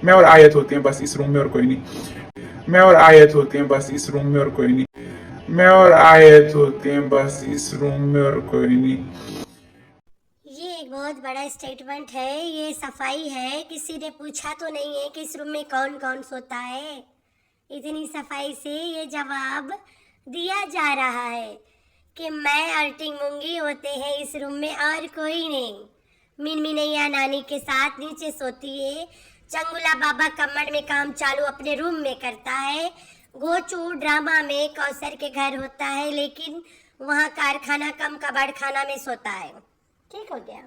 मैं और आयत होते हैं बस इस रूम में और कोई नहीं। मैं और आयत होते हैं बस इस रूम में और कोई नहीं। मैं और आयत होते हैं बस इस रूम में और कोई नहीं। ये एक बहुत बड़ा स्टेटमेंट है, ये सफाई है। किसी ने पूछा तो नहीं है कि इस रूम में कौन कौन सोता है। इतनी सफाई से ये जवाब दिया जा रहा है कि मैं और टिंगमुंगी होते हैं इस रूम में और कोई नहीं। मिनमिनैया नानी के साथ नीचे सोती है। चंगुला बाबा कमर में काम चालू अपने रूम में करता है। गोचू ड्रामा में कौसर के घर होता है, लेकिन वहाँ कारखाना कम कबाड़ खाना में सोता है। ठीक हो गया।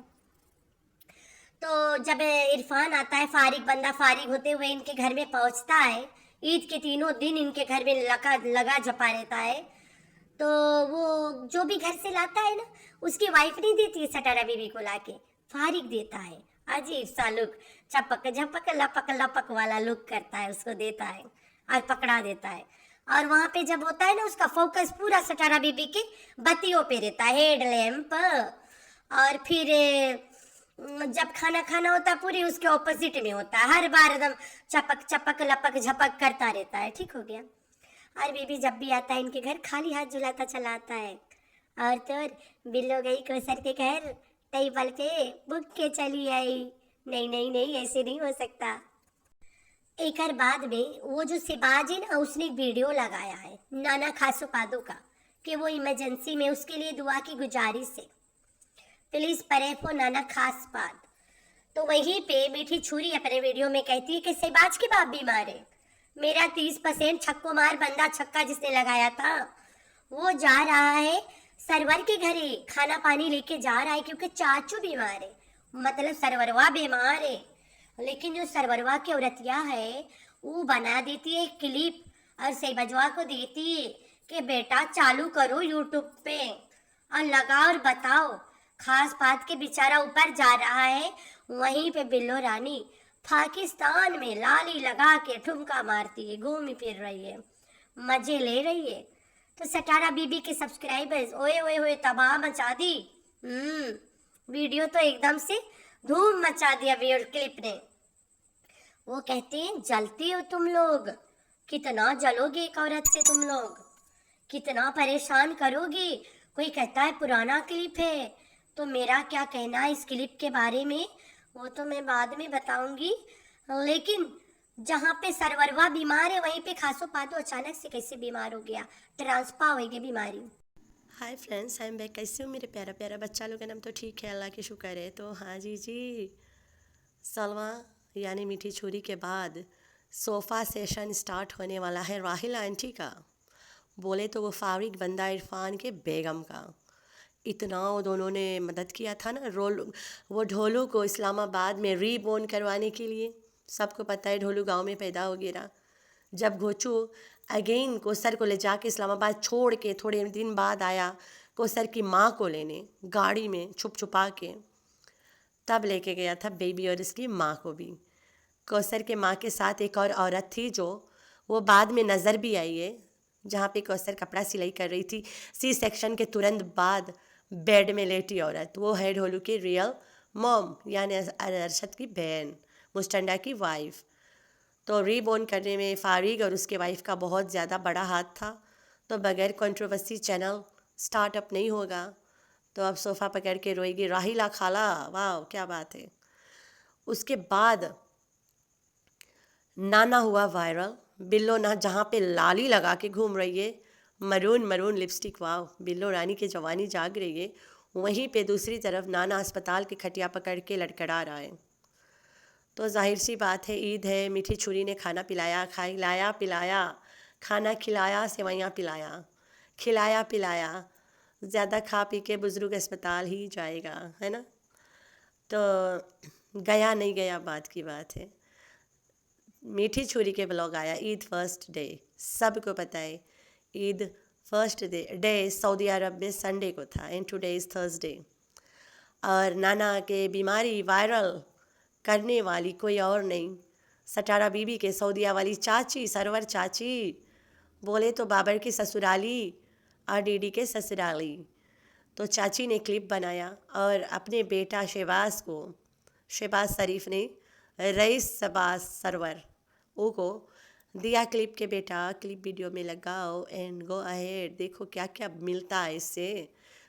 तो जब इरफान आता है, फारिग बंदा फारिग होते हुए इनके घर में पहुंचता है, ईद के तीनों दिन इनके घर में लगा झपा रहता है। तो वो जो भी घर से लाता है ना, उसकी वाइफ नहीं देती है सटारा बीबी को लाके, फारिग देता है। अजीब सा लुक, चपक झपक लपक लपक वाला लुक करता है, उसको देता है और पकड़ा देता है। और वहां पे जब होता है ना, उसका फोकस पूरा सटारा बीबी के बत्तियों पे रहता है, हेड लैंप। और फिर जब खाना खाना होता है, पूरी उसके ऑपोजिट में होता है, हर बार एकदम चपक चपक लपक झपक करता रहता है। ठीक हो गया। और बीबी जब भी आता है इनके घर, खाली हाथ झुलाता चला आता है। और तो और, बिल्लो गई कोसर के घर, टेबल पे बुक के चली आई। नहीं नहीं नहीं, ऐसे नहीं हो सकता। एक और बाद में वो जो सिबाज है ना, उसने एक वीडियो लगाया है नाना खासो पादो का, कि वो इमरजेंसी में उसके लिए दुआ की गुजारिश है, प्लीज परे फो नाना खास बात। तो वहीं पे मीठी छुरी अपने वीडियो में कहती है कि सिबाज के बाप बीमार है। मेरा 30% छक्को मार बंदा छक्का जिसने लगाया था, वो जा रहा है सरवर के घरे, खाना पानी लेके जा रहा है क्योंकि चाचू बीमार है, मतलब सरवरवा बीमार है। लेकिन जो सरवरवा की औरतिया है, वो बना देती है क्लिप और सहबजवा को देती है कि बेटा चालू करो यूट्यूब पे और लगाओ और बताओ। खास बात के बेचारा ऊपर जा रहा है, वहीं पे बिल्लो रानी पाकिस्तान में लाली लगा के ठुमका मारती है, घूम फिर रही है, मजे ले रही है। तो सटारा बीबी के सब्सक्राइबर्स ओए ओए ओए तबाह मचा दी। वीडियो तो एकदम से धूम मचा दिया वीडियो क्लिप ने। वो कहते हैं जलती हो तुम लोग, कितना जलोगे एक औरत से तुम लोग, कितना परेशान करोगे। कोई कहता है पुराना क्लिप है, तो मेरा क्या कहना है इस क्लिप के बारे में वो तो मैं बाद में बताऊंगी। लेकिन जहाँ पे सरवरवा बीमार है, वहीं पे खासो पादो अचानक से कैसे बीमार हो गया, ट्रांसफा हो गई बीमारी। Hi friends, I am back. कैसे हो मेरे प्यारा प्यारा बच्चा लोग? नाम तो ठीक है, अल्लाह की शुक्र है। तो हाँ जी, सलमा यानी मीठी छुरी के बाद सोफ़ा सेशन स्टार्ट होने वाला है राहिल आंटी का। बोले तो वो फारिग बंदा इरफान के बेगम का। इतना वो दोनों ने मदद किया था ना वो ढोलू को इस्लामाबाद में रीबोर्न करवाने के लिए। सबको पता है ढोलू गांव में पैदा हो गया। जब घोचू अगेन कोसर को ले जाके इस्लामाबाद छोड़ के थोड़े दिन बाद आया कोसर की माँ को लेने, गाड़ी में छुप छुपा के, तब लेके गया था बेबी और इसकी माँ को भी। कौसर के माँ के साथ एक और औरत थी जो वो बाद में नज़र भी आई है, जहाँ पे कौसर कपड़ा सिलाई कर रही थी। सी सेक्शन के तुरंत बाद बेड में लेटी औरत, वो है ढोलू की रियल मॉम यानी अरशद की बहन, मुस्टंडा की वाइफ। तो रीबोर्न करने में फारिग और उसके वाइफ का बहुत ज़्यादा बड़ा हाथ था। तो बगैर कंट्रोवर्सी चैनल स्टार्टअप नहीं होगा। तो अब सोफ़ा पकड़ के रोएगी राहिला खाला, वाह क्या बात है। उसके बाद नाना हुआ वायरल। बिल्लो ना जहाँ पे लाली लगा के घूम रही है, मरून मरून लिपस्टिक, वाह बिल्लो रानी की जवानी जाग रही है। वहीं पे दूसरी तरफ नाना अस्पताल के खटिया पकड़ के लड़खड़ा रहा है। तो जाहिर सी बात है, ईद है, मीठी छुरी ने खाना पिलाया, खिलाया पिलाया, खाना खिलाया, सेवैयाँ पिलाया, खिलाया पिलाया। ज़्यादा खा पी के बुज़ुर्ग अस्पताल ही जाएगा, है ना। तो गया नहीं गया बात की बात है। मीठी छुरी के ब्लॉग आया ईद फर्स्ट डे। सबको पता है ईद फर्स्ट डे सऊदी अरब में संडे को था एंड टुडे इज़ थर्सडे। और नाना के बीमारी वायरल करने वाली कोई और नहीं, सटारा बीबी के सऊदिया वाली चाची, सरवर चाची। बोले तो बाबर की ससुराली और डीडी के ससुराली। तो चाची ने क्लिप बनाया और अपने बेटा शहबाज शरीफ ने रईस शबाज सरवर ओ को दिया क्लिप के बेटा क्लिप वीडियो में लगाओ एंड गो अहेड। देखो क्या क्या मिलता है इससे,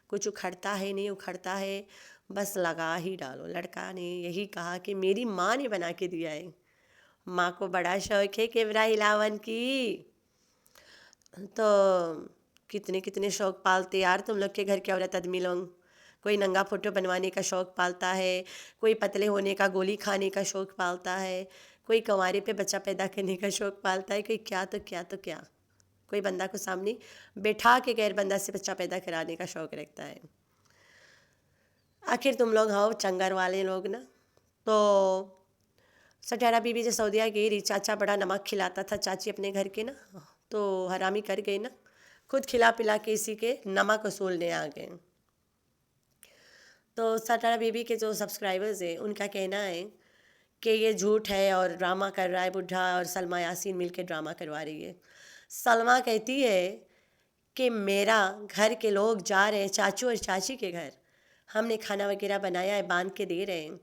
कुछ उखड़ता है नहीं उखड़ता है, बस लगा ही डालो। लड़का ने यही कहा कि मेरी माँ ने बना के दिया है। माँ को बड़ा शौक है कैमरा हिलावन की। तो कितने कितने शौक पालते यार तुम लोग के घर के औरत आदमी लोग। कोई नंगा फोटो बनवाने का शौक़ पालता है, कोई पतले होने का गोली खाने का शौक़ पालता है, कोई कंवारे पे बच्चा पैदा करने का शौक़ पालता है, कोई क्या तो क्या तो क्या, कोई बंदा को सामने बैठा के गैर बंदा से बच्चा पैदा कराने का शौक़ रखता है। आखिर तुम लोग हो चंगर वाले लोग ना। तो सटारा बीबी जो सऊदिया गई रही, चाचा बड़ा नमक खिलाता था चाची अपने घर के ना, तो हरामी कर गई ना, खुद खिला पिला के इसी के नमक वसूलने आ गए। तो सटारा बीबी के जो सब्सक्राइबर्स हैं उनका कहना है कि ये झूठ है और ड्रामा कर रहा है बुढ़ा, और सलमा यासीन मिलके ड्रामा करवा रही है। सलमा कहती है कि मेरा घर के लोग जा रहे हैं चाचू और चाची के घर, हमने खाना वगैरह बनाया है, बांध के दे रहे हैं,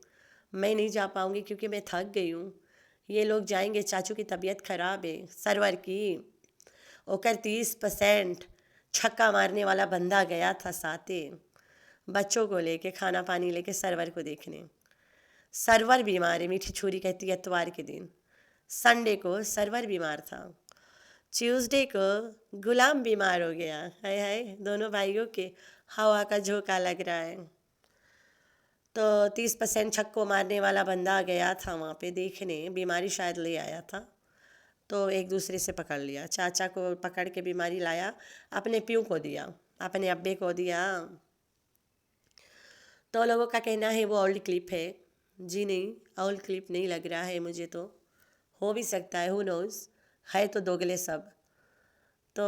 मैं नहीं जा पाऊँगी क्योंकि मैं थक गई हूँ, ये लोग जाएंगे, चाचू की तबीयत ख़राब है सरवर की। ओकर 30% छक्का मारने वाला बंदा गया था साथे बच्चों को लेके खाना पानी लेके सरवर को देखने। सरवर बीमार है, मीठी छुरी कहती है इतवार के दिन। संडे को सरवर बीमार था, ट्यूसडे को गुलाम बीमार हो गया। हाय हाय, दोनों भाइयों के हवा का झोंका लग रहा है। तो 30% छक्को मारने वाला बंदा गया था वहाँ पे देखने, बीमारी शायद ले आया था, तो एक दूसरे से पकड़ लिया। चाचा को पकड़ के बीमारी लाया, अपने प्यू को दिया, अपने अब्बे को दिया। तो लोगों का कहना है वो ओल्ड क्लिप है। जी नहीं, ओल्ड क्लिप नहीं लग रहा है मुझे, तो हो भी सकता है, हु नोज़, है तो दोगले सब। तो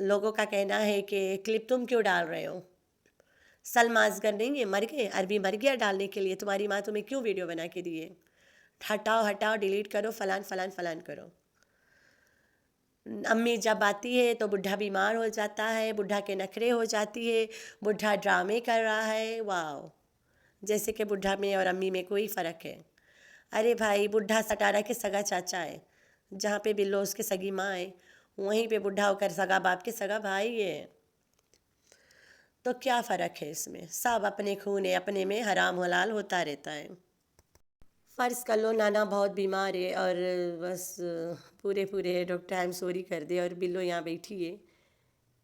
लोगों का कहना है कि क्लिप तुम क्यों डाल रहे हो, सलमा असगर नहीं है, मर गए, अरबी मर गया डालने के लिए, तुम्हारी माँ तुम्हें क्यों वीडियो बना के दी है, हटाओ हटाओ डिलीट करो, फलान फलान फलान करो। अम्मी जब आती है तो बुढ़ा बीमार हो जाता है, बुढ़ा के नखरे हो जाती है, बुढ़ा ड्रामे कर रहा है। वाह, जैसे कि बुढ़ा में और अम्मी में कोई फ़र्क है। अरे भाई, बुढ़ा सटारा के सगा चाचा है, जहाँ पे बिल्लो उसके सगी माँ है, वहीं पे बुढ़ा होकर सगा बाप के सगा भाई है। तो क्या फ़र्क है इसमें, सब अपने खून है, अपने में हराम हलाल होता रहता है। फ़र्ज़ कर लो नाना बहुत बीमार है और बस पूरे पूरे डॉक्टर आई एम सॉरी कर दे और बिल्लो यहाँ बैठी है,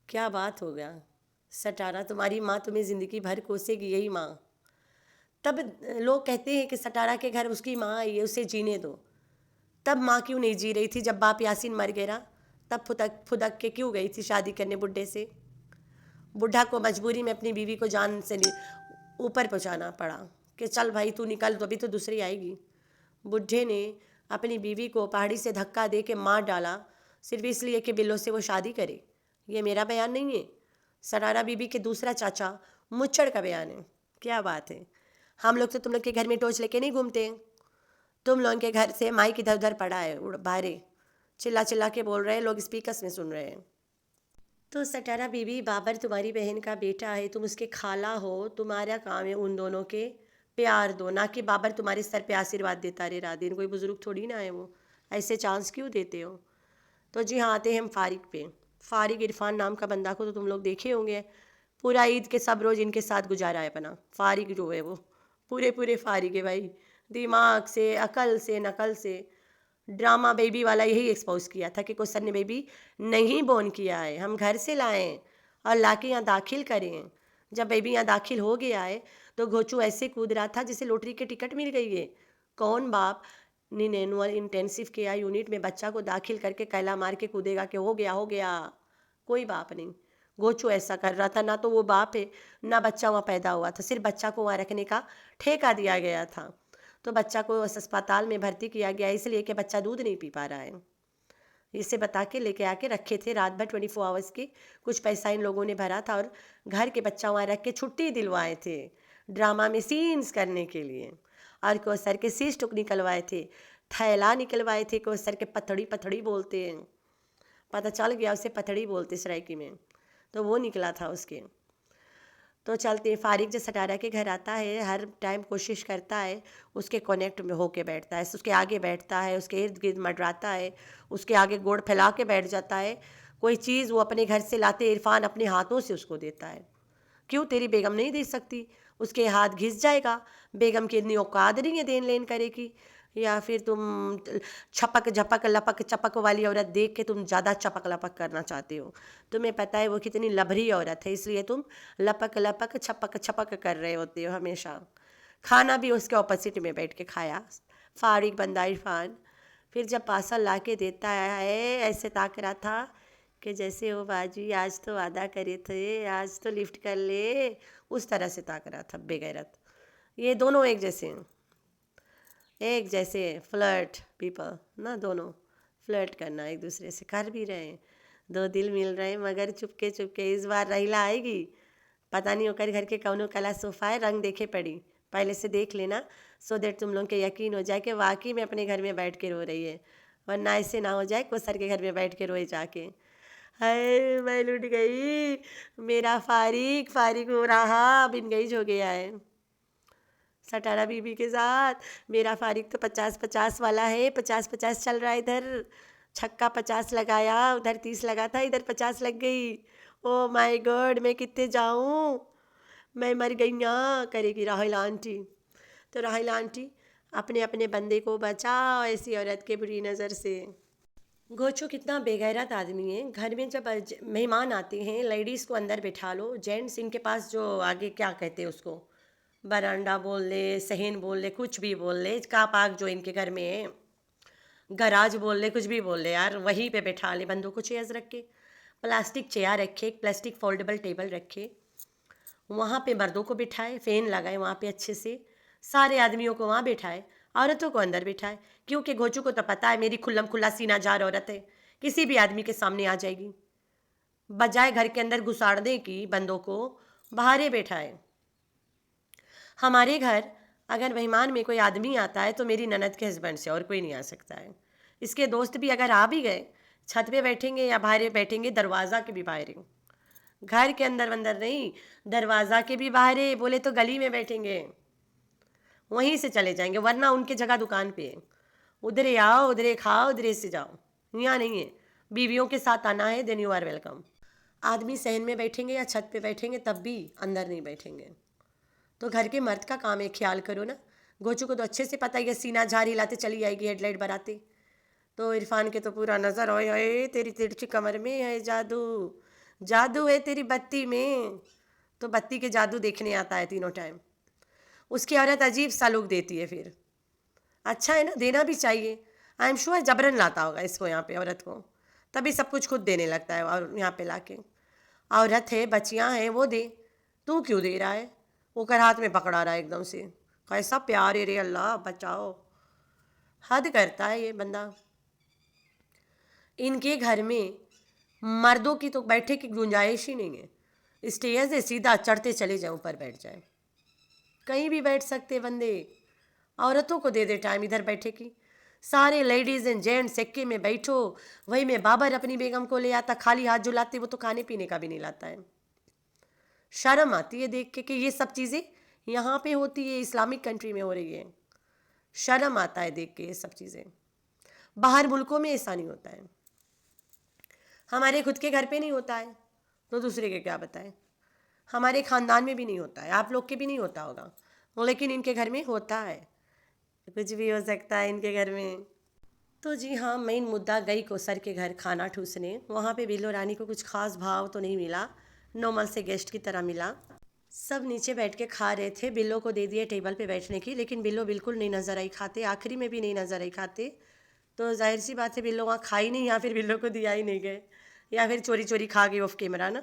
क्या बात हो गया। सटारा तुम्हारी माँ तुम्हें ज़िंदगी भर कोसेगी, यही माँ। तब लोग कहते हैं कि सटारा के घर उसकी माँ आई है, उसे जीने दो। तब माँ क्यों नहीं जी रही थी जब बाप यासीन मर गया? तब फुदक फुदक के क्यों गई थी शादी करने बुढ़े से? बुढ़ा को मजबूरी में अपनी बीवी को जान से ऊपर पहुँचाना पड़ा कि चल भाई तू निकल, तो अभी तो दूसरी आएगी। बुढ़े ने अपनी बीवी को पहाड़ी से धक्का दे के मार डाला सिर्फ इसलिए कि बिल्लो से वो शादी करे। ये मेरा बयान नहीं है, सटारा बीबी के दूसरा चाचा मुच्चड़ का बयान है। क्या बात है, हम लोग तो तुम लोग के घर में टॉर्च लेके नहीं घूमते हैं, तुम लोगों के घर से माइक इधर उधर पड़ा है, बाहरे चिल्ला चिल्ला के बोल रहे हैं, लोग स्पीकर्स में सुन रहे हैं। तो सटारा बीबी, बाबर तुम्हारी बहन का बेटा है, तुम उसके खाला हो, तुम्हारा काम है उन दोनों के प्यार दो, ना कि बाबर तुम्हारे सर पे आशीर्वाद देता रहे रात दिन। कोई बुजुर्ग थोड़ी ना है वो, ऐसे चांस क्यों देते हो। तो जी हाँ, आते हैं हम फारिग पे। फारिग इरफान नाम का बंदा को तो तुम लोग देखे होंगे, पूरा ईद के सब रोज़ इनके साथ गुजारा है अपना। फारिग जो है वो पूरे पूरे फारिग है भाई, दिमाग से, अकल से, नकल से। ड्रामा बेबी वाला यही एक्सपोज किया था कि कोसर ने बेबी नहीं बोर्न किया है, हम घर से लाएं और लाके यहाँ दाखिल करें। जब बेबी यहाँ दाखिल हो गया है तो घोचू ऐसे कूद रहा था जैसे लॉटरी की टिकट मिल गई है। कौन बाप एनुअल इंटेंसिव केयर यूनिट में बच्चा को दाखिल करके कैला मार के कूदेगा कि हो गया हो गया? कोई बाप नहीं। गोचू ऐसा कर रहा था, ना तो वो बाप है ना बच्चा वहाँ पैदा हुआ था, सिर्फ बच्चा को वहाँ रखने का ठेका दिया गया था। तो बच्चा को अस्पताल में भर्ती किया गया इसलिए कि बच्चा दूध नहीं पी पा रहा है। इसे बता के लेके आके रखे थे रात भर 24 आवर्स के, कुछ पैसा इन लोगों ने भरा था और घर के बच्चा वहाँ रख के छुट्टी दिलवाए थे ड्रामा में सीन्स करने के लिए। और कोसर के सिस्ट निकलवाए थे, थैला निकलवाए थे। कोसर के पथड़ी पथड़ी बोलते हैं, पता चल गया उसे पथड़ी बोलते सराइकी में, तो वो निकला था उसके। तो चलते हैं। फारिक जब सटारा के घर आता है हर टाइम कोशिश करता है उसके कनेक्ट में होके बैठता है, उसके आगे बैठता है, उसके इर्द गिर्द मंडराता है, उसके आगे गोड़ फैला के बैठ जाता है। कोई चीज़ वो अपने घर से लाते इरफान अपने हाथों से उसको देता है। क्यों तेरी बेगम नहीं दे सकती? उसके हाथ घिस जाएगा। बेगम की इतनी औकात नहीं है देन लेन करे की। या फिर तुम छपक झपक लपक चपक वाली औरत देख के तुम ज़्यादा चपक लपक करना चाहते हो। तुम्हें पता है वो कितनी लभरी औरत है, इसलिए तुम लपक लपक छपक छपक कर रहे होते हो हमेशा। खाना भी उसके ऑपोजिट में बैठ के खाया फारिक बंदा इरफान। फिर जब पार्सल ला के देता है ऐसे ताक रहा था कि जैसे ओ बाजी आज तो वादा करे थे, आज तो लिफ्ट कर ले, उस तरह से ताक रहा था बेगैरत। ये दोनों एक जैसे हैं, एक जैसे फ्लर्ट पीपल ना, दोनों फ्लर्ट करना एक दूसरे से कर भी रहे हैं। दो दिल मिल रहे हैं मगर चुपके चुपके। इस बार रहीला आएगी, पता नहीं होकर घर के कौनो कला सोफा है, रंग देखे पड़ी, पहले से देख लेना सो दैट तुम लोग के यकीन हो जाए कि वाकई में अपने घर में बैठ के रो रही है। वरना ऐसे ना हो जाए कोसर के घर में बैठ के रोए जाके। हाय मैं लुट गई, मेरा फारिक फारिक हो रहा बिन गई हो गया है सटारा बीबी के साथ। मेरा फारिक तो 50-50 वाला है, 50-50 चल रहा है। इधर छक्का 50 लगाया, उधर 30 लगा था, इधर 50 लग गई। ओ माय गॉड मैं कितने जाऊँ, मैं मर गई ना करेगी राहुल आंटी। तो राहुल आंटी अपने अपने बंदे को बचाओ ऐसी औरत के बुरी नज़र से। गोचो कितना बेगैरत आदमी है। घर में जब मेहमान आते हैं लेडीज़ को अंदर बिठा लो, जेंट्स इनके पास जो आगे क्या कहते हैं उसको, बरांडा बोल ले, सहन बोल ले, कुछ भी बोल ले, का पाक जो इनके घर में है, गराज बोल ले, कुछ भी बोल ले यार, वहीं पे बैठा ले बंदों को चेयर्स रखे, प्लास्टिक चेयर रखे, एक प्लास्टिक फोल्डेबल टेबल रखे, वहाँ पे मर्दों को बिठाए, फ़ैन लगाए वहाँ पे अच्छे से, सारे आदमियों को वहाँ बिठाए, औरतों को अंदर बिठाए। क्योंकि घोचू को तो पता है मेरी खुल्लम खुल्ला सीना जार औरत है, किसी भी आदमी के सामने आ जाएगी। बजाय घर के अंदर घुसाड़ने की बंदों को बाहर ही बैठाए। हमारे घर अगर मेहमान में कोई आदमी आता है तो मेरी ननद के हस्बैंड से और कोई नहीं आ सकता है। इसके दोस्त भी अगर आ भी गए छत पे बैठेंगे या बाहर बैठेंगे, दरवाज़ा के भी बाहर हैं, घर के अंदर नहीं, दरवाज़ा के भी बाहर है। बोले तो गली में बैठेंगे, वहीं से चले जाएंगे, वरना उनके जगह दुकान पे है, उधरे आओ उधरे खाओ उधरे से जाओ, यहाँ नहीं है। बीवियों के साथ आना है देन यू आर वेलकम। आदमी सहन में बैठेंगे या छत पे बैठेंगे तब भी अंदर नहीं बैठेंगे। तो घर के मर्द का काम है, ख्याल करो ना। गोचू को तो अच्छे से पता ही है, सीना झार हिलाते चली आएगी हेडलाइट बराते। तो इरफान के तो पूरा नज़र ओए ओए तेरी तिरछी कमर में है जादू, जादू है तेरी बत्ती में। तो बत्ती के जादू देखने आता है तीनों टाइम। उसकी औरत अजीब सा लुक देती है फिर। अच्छा है ना, देना भी चाहिए। आई एम श्योर जबरन लाता होगा इसको यहाँ पे औरत को, तभी सब कुछ खुद देने लगता है। और यहाँ पे लाके औरत है बच्चियाँ हैं वो दे, तू क्यों दे रहा है? वो कर हाथ में पकड़ा रहा है एकदम से, कैसा प्यार है रे अल्लाह बचाओ। हद करता है ये बंदा। इनके घर में मर्दों की तो बैठे की गुंजाइश ही नहीं है। स्टेज से सीधा चढ़ते चले जाए, ऊपर बैठ जाए, कहीं भी बैठ सकते बंदे। औरतों को दे दे टाइम इधर बैठे की। सारे लेडीज़ एंड जेंट्स एक्के में बैठो। वही में बाबर अपनी बेगम को ले आता, खाली हाथ जुलाते, वो तो खाने पीने का भी नहीं लाता है। शर्म आती है देख के कि ये सब चीज़ें यहाँ पे होती है, इस्लामिक कंट्री में हो रही है। शर्म आता है देख के ये सब चीज़ें। बाहर मुल्कों में ऐसा नहीं होता है, हमारे खुद के घर पे नहीं होता है तो दूसरे के क्या बताएं। हमारे ख़ानदान में भी नहीं होता है, आप लोग के भी नहीं होता होगा, लेकिन इनके घर में होता है। कुछ भी हो सकता है इनके घर में। तो जी हाँ, मेन मुद्दा गई कोसर के घर खाना ठूसने। वहाँ पे बिल्लो रानी को कुछ खास भाव तो नहीं मिला, नॉर्मल से गेस्ट की तरह मिला। सब नीचे बैठ के खा रहे थे, बिल्लो को दे दिए टेबल पे बैठने की, लेकिन बिल्लो बिल्कुल नहीं नज़र आई खाते, आखिरी में भी नहीं नज़र आई खाते। तो जाहिर सी बात है बिल्लो वहाँ खाई नहीं, या फिर बिल्लो को दिया ही नहीं गए, या फिर चोरी चोरी खा गई ऑफ कैमरा ना।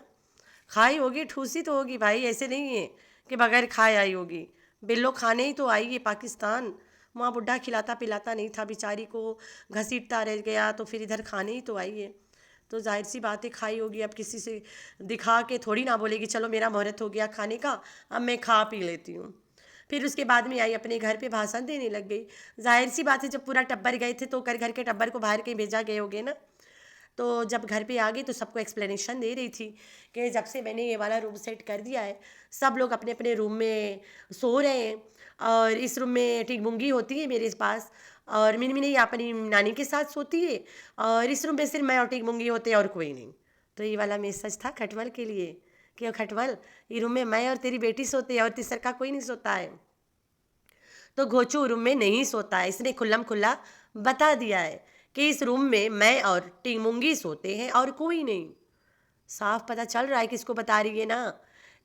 खाई होगी, ठूसी तो होगी भाई, ऐसे नहीं है कि बगैर खाए आई होगी। बिल्लो खाने ही तो आई है पाकिस्तान। वहाँ बुढ़ा खिलाता पिलाता नहीं था, बेचारी को घसीटता रह गया, तो फिर इधर खाने ही तो आई है। तो जाहिर सी बात है खाई होगी। अब किसी से दिखा के थोड़ी ना बोलेगी चलो मेरा मुहूर्त हो गया खाने का, अब मैं खा पी लेती हूँ। फिर उसके बाद में आई अपने घर पे भाषण देने लग गई। जाहिर सी बात है जब पूरा टब्बर गए थे तो कर घर के टब्बर को बाहर कहीं भेजा गए होगे ना। तो जब घर पे आ गई तो सबको एक्सप्लेनेशन दे रही थी कि जब से मैंने ये वाला रूम सेट कर दिया है, सब लोग अपने अपने रूम में सो रहे हैं और इस रूम में टिंगमुंगी होती है मेरे पास, और मिनमिनी अपनी नानी के साथ सोती है, और इस रूम में सिर्फ मैं और टिंगमुंगी होते हैं और कोई नहीं। तो ये वाला मैसेज था खटमल के लिए कि ओ खटमल, ये रूम में मैं और तेरी बेटी सोते हैं और तीसर का कोई नहीं सोता है। तो घोचू रूम में नहीं सोता है, इसने खुल्लम खुल्ला बता दिया है कि इस रूम में मैं और टिंगमुंगी सोते हैं और कोई नहीं। साफ पता चल रहा है किसको बता रही है ना।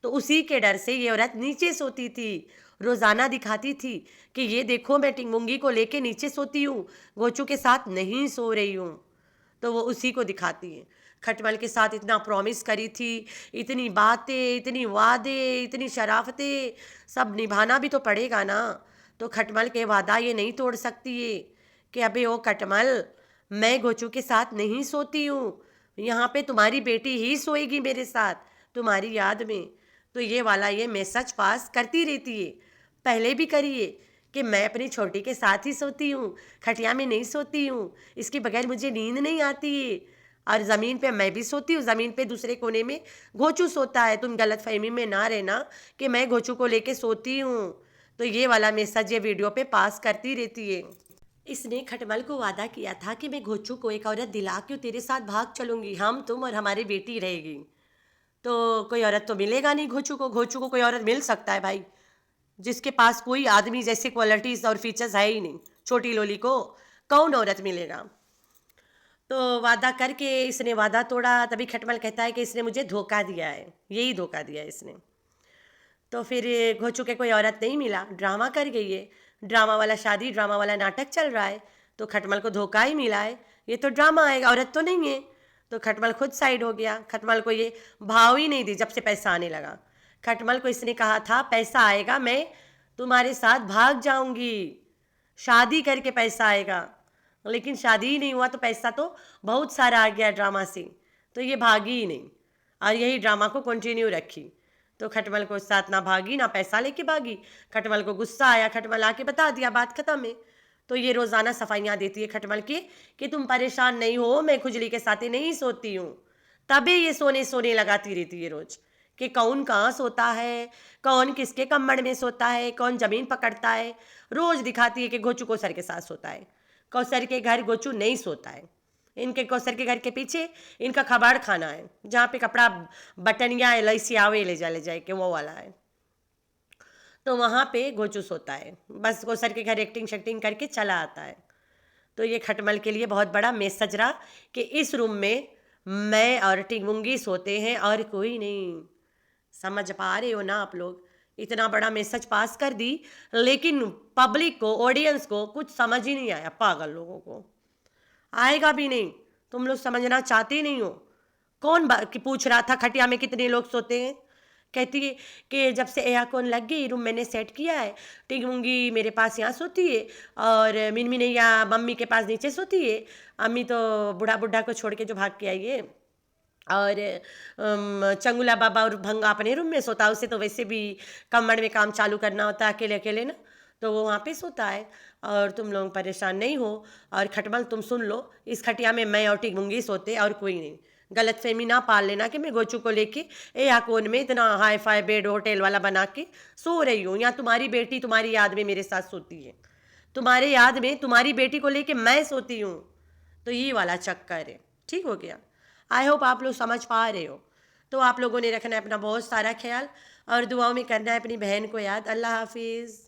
तो उसी के डर से ये औरत नीचे सोती थी, रोज़ाना दिखाती थी कि ये देखो मैं टिंगमुंगी को लेके नीचे सोती हूँ, घोचू के साथ नहीं सो रही हूँ। तो वो उसी को दिखाती है। खटमल के साथ इतना प्रॉमिस करी थी, इतनी बातें, इतनी वादे, इतनी शराफतें, सब निभाना भी तो पड़ेगा ना। तो खटमल के वादा ये नहीं तोड़ सकती है कि अबे ओ खटमल, मैं घोचू के साथ नहीं सोती हूँ, यहाँ पे तुम्हारी बेटी ही सोएगी मेरे साथ तुम्हारी याद में। तो ये वाला ये मैसेज पास करती रहती है, पहले भी करिए कि मैं अपनी छोटी के साथ ही सोती हूँ, खटिया में नहीं सोती हूँ, इसके बगैर मुझे नींद नहीं आती है, और ज़मीन पे मैं भी सोती हूँ, ज़मीन पे दूसरे कोने में घोचू सोता है। तुम गलत फहमी में ना रहना कि मैं घोचू को लेके सोती हूँ। तो ये वाला मैसेज ये वीडियो पे पास करती रहती है। इसने खटमल को वादा किया था कि मैं घोचू को एक औरत दिला के तेरे साथ भाग चलूँगी, हम तुम और हमारी बेटी रहेगी। तो कोई औरत तो मिलेगा नहीं घोचू को कोई औरत मिल सकता है भाई जिसके पास कोई आदमी जैसे क्वालिटीज़ और फीचर्स है ही नहीं? छोटी लोली को कौन औरत मिलेगा? तो वादा करके इसने वादा तोड़ा। तभी खटमल कहता है कि इसने मुझे धोखा दिया है, यही धोखा दिया है इसने। तो फिर घोचू के कोई औरत नहीं मिला, ड्रामा कर गई है, ड्रामा वाला शादी, ड्रामा वाला नाटक चल रहा है। तो खटमल को धोखा ही मिला है, ये तो ड्रामा है, औरत तो नहीं है। तो खटमल खुद साइड हो गया। खटमल को ये भाव ही नहीं दी जब से पैसा आने लगा। खटमल को इसने कहा था पैसा आएगा मैं तुम्हारे साथ भाग जाऊंगी, शादी करके पैसा आएगा, लेकिन शादी ही नहीं हुआ तो पैसा तो बहुत सारा आ गया ड्रामा से। तो ये भागी ही नहीं और यही ड्रामा को कंटिन्यू रखी। तो खटमल को साथ ना भागी ना पैसा लेके भागी। खटमल को गुस्सा आया, खटमल आके बता दिया बात खत्म है। तो ये रोज़ाना सफाइयाँ देती है खटमल की कि तुम परेशान नहीं हो, मैं खुजली के साथ नहीं सोती हूँ। तभी ये सोने सोने लगाती रहती है रोज़ कि कौन कहाँ सोता है, कौन किसके कम्बड़ में सोता है, कौन ज़मीन पकड़ता है। रोज़ दिखाती है कि घोचू कौसर के साथ सोता है, कौसर के घर घोचू नहीं सोता है। इनके कौसर के घर के पीछे इनका खबाड़ खाना है, जहाँ पे कपड़ा बटन या एलआईसी आवे ले जाए कि वो वाला है। तो वहाँ पे घोचू सोता है, बस कौसर के घर एक्टिंग शक्टिंग करके चला आता है। तो ये खटमल के लिए बहुत बड़ा मैसेज रहा कि इस रूम में मैं और टिंगमुंगी सोते हैं और कोई नहीं। समझ पा रहे हो ना आप लोग? इतना बड़ा मैसेज पास कर दी, लेकिन पब्लिक को, ऑडियंस को कुछ समझ ही नहीं आया। पागल लोगों को आएगा भी नहीं, तुम लोग समझना चाहते नहीं हो। कौन कि पूछ रहा था खटिया में कितने लोग सोते हैं? कहती है कि जब से एया कौन लग गई, रूम मैंने सेट किया है, टिंगमुंगी मेरे पास यहाँ सोती है और मिनमिनैया मम्मी के पास नीचे सोती है। अम्मी तो बुढ़ा को छोड़ के जो भाग के आई है, और चंगुला बाबा और भंगा अपने रूम में सोता है। उसे तो वैसे भी कमर में काम चालू करना होता है अकेले अकेले ना, तो वो वहाँ पे सोता है और तुम लोग परेशान नहीं हो। और खटमल तुम सुन लो, इस खटिया में मैं और टिंगमुंगी सोते और कोई नहीं। गलत फहमी ना पाल लेना कि मैं गोचू को लेके या कोन में इतना हाई फाई बेड होटल वाला बना के सो रही हूँ, या तुम्हारी बेटी तुम्हारी याद में मेरे साथ सोती है, तुम्हारे याद में तुम्हारी बेटी को लेके मैं सोती हूँ। तो ये वाला चक्कर है। ठीक हो गया? आई होप आप लोग समझ पा रहे हो। तो आप लोगों ने रखना है अपना बहुत सारा ख्याल और दुआओं में करना है अपनी बहन को याद। अल्लाह हाफिज़।